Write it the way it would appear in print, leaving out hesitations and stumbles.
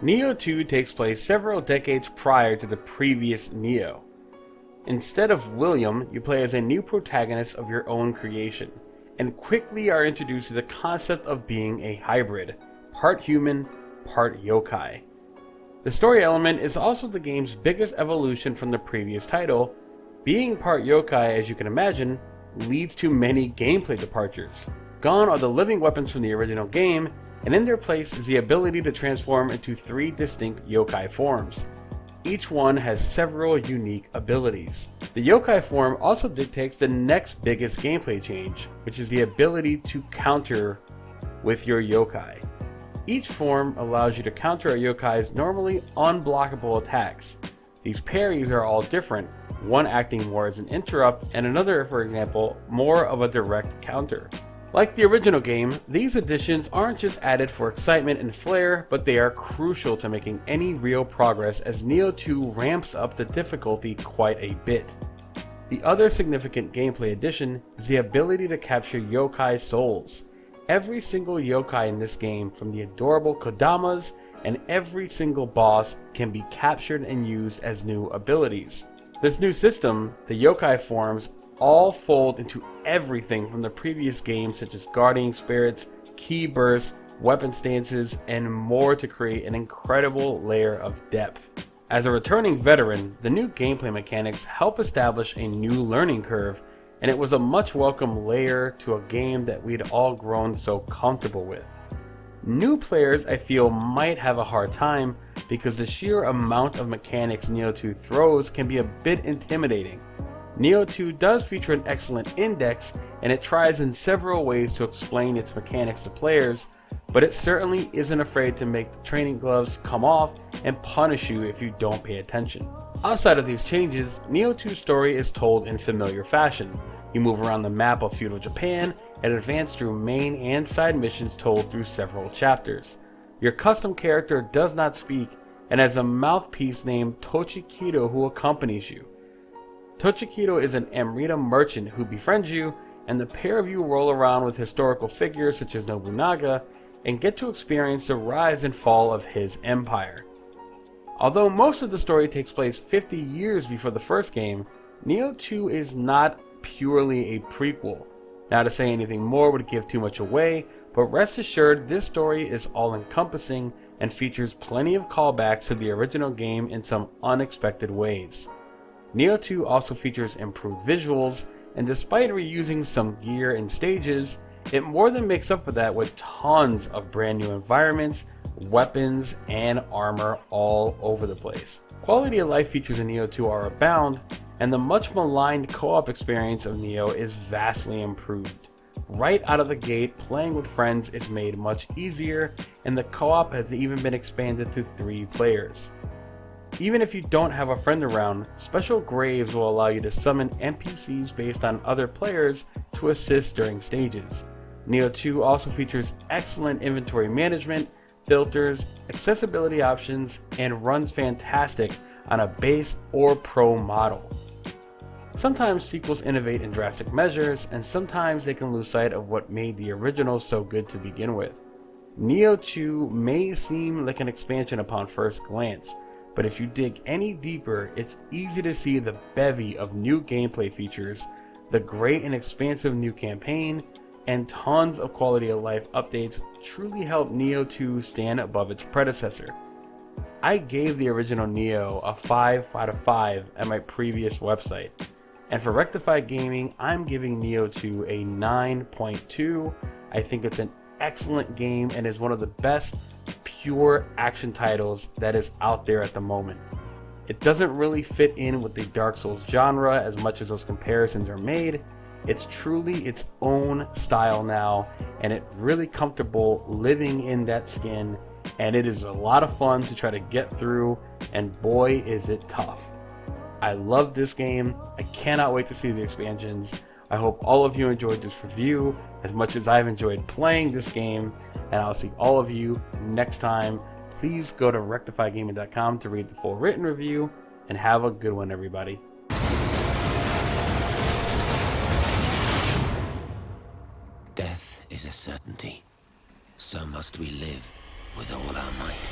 Nioh 2 takes place several decades prior to the previous Nioh. Instead of William, you play as a new protagonist of your own creation, and quickly are introduced to the concept of being a hybrid, part human, part yokai. The story element is also the game's biggest evolution from the previous title. Being part yokai, as you can imagine, leads to many gameplay departures. Gone are the living weapons from the original game, and in their place is the ability to transform into 3 distinct yokai forms. Each one has several unique abilities. The yokai form also dictates the next biggest gameplay change, which is the ability to counter with your yokai. Each form allows you to counter a yokai's normally unblockable attacks. These parries are all different, one acting more as an interrupt and another, for example, more of a direct counter. Like the original game, these additions aren't just added for excitement and flair, but they are crucial to making any real progress as Nioh 2 ramps up the difficulty quite a bit. The other significant gameplay addition is the ability to capture yokai souls. Every single yokai in this game, from the adorable Kodamas and every single boss, can be captured and used as new abilities. This new system, the yokai forms, all fold into everything from the previous games such as guarding spirits, ki burst, weapon stances, and more to create an incredible layer of depth. As a returning veteran, the new gameplay mechanics help establish a new learning curve, and it was a much welcome layer to a game that we'd all grown so comfortable with. New players, I feel, might have a hard time because the sheer amount of mechanics Nioh 2 throws can be a bit intimidating. Nioh 2 does feature an excellent index, and it tries in several ways to explain its mechanics to players, but it certainly isn't afraid to make the training gloves come off and punish you if you don't pay attention. Outside of these changes, Nioh 2's story is told in familiar fashion. You move around the map of feudal Japan and advance through main and side missions told through several chapters. Your custom character does not speak and has a mouthpiece named Tochikito who accompanies you. Tochikito is an Amrita merchant who befriends you, and the pair of you roll around with historical figures such as Nobunaga and get to experience the rise and fall of his empire. Although most of the story takes place 50 years before the first game, Nioh 2 is not purely a prequel. Now, to say anything more would give too much away, but rest assured this story is all-encompassing and features plenty of callbacks to the original game in some unexpected ways. Nioh 2 also features improved visuals, and despite reusing some gear and stages, it more than makes up for that with tons of brand new environments, weapons, and armor all over the place. Quality of life features in Nioh 2 are abound, and the much maligned co-op experience of Nioh is vastly improved. Right out of the gate, playing with friends is made much easier, and the co-op has even been expanded to 3 players. Even if you don't have a friend around, special graves will allow you to summon NPCs based on other players to assist during stages. Nioh 2 also features excellent inventory management, filters, accessibility options, and runs fantastic on a base or pro model. Sometimes sequels innovate in drastic measures, and sometimes they can lose sight of what made the original so good to begin with. Nioh 2 may seem like an expansion upon first glance, but if you dig any deeper, it's easy to see the bevy of new gameplay features, the great and expansive new campaign, and tons of quality of life updates truly help Nioh 2 stand above its predecessor. I gave the original Nioh a 5 out of 5 at my previous website, and for Rectified Gaming, I'm giving Nioh 2 a 9.2. I think it's an excellent game and is one of the best pure action titles that is out there at the moment. It doesn't really fit in with the Dark Souls genre as much as those comparisons are made. It's truly its own style now, and it's really comfortable living in that skin, and it is a lot of fun to try to get through, and boy is it tough. I love this game. I cannot wait to see the expansions. I hope all of you enjoyed this review as much as I've enjoyed playing this game, and I'll see all of you next time. Please go to rectifygaming.com to read the full written review, and have a good one, everybody. Death is a certainty. So must we live with all our might.